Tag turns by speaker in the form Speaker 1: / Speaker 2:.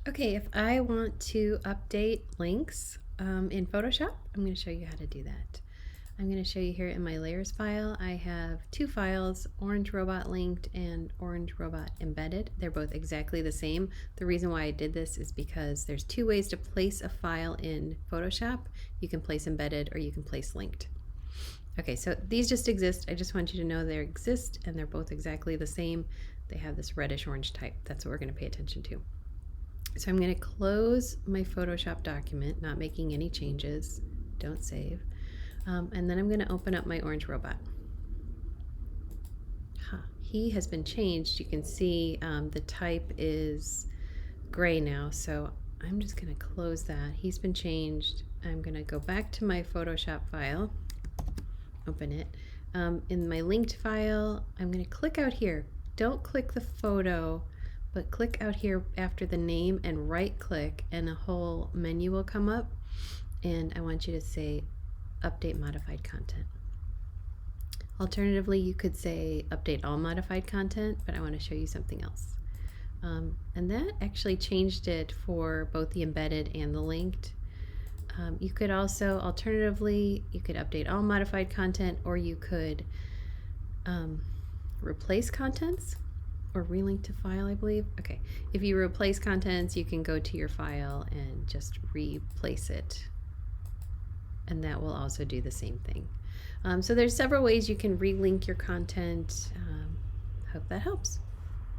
Speaker 1: Okay, if I want to update links in Photoshop, I'm going to show you how to do that. I'm going to show you here in my layers file. I have two files, Orange Robot Linked and Orange Robot Embedded. They're both exactly the same. The reason why I did this is because there's two ways to place a file in Photoshop. You can place embedded or you can place linked. Okay, so these just exist. I just want you to know they exist and they're both exactly the same. They have this reddish orange type. That's what we're going to pay attention to. So I'm going to close my Photoshop document, not making any changes. Don't save. And then I'm going to open up my orange robot. He has been changed. You can see the type is gray now, so I'm just going to close that. He's been changed. I'm going to go back to my Photoshop file, open it. In my linked file, I'm going to click out here. Don't click the photo, but click out here after the name and right click, and a whole menu will come up. And I want you to say update modified content. Alternatively, you could say update all modified content, but I want to show you something else. And that actually changed it for both the embedded and the linked. You could also, alternatively, you could update all modified content, or you could replace contents or relink to file, I believe. Okay, if you replace contents, you can go to your file and just replace it, and that will also do the same thing. So there's several ways you can relink your content. Hope that helps.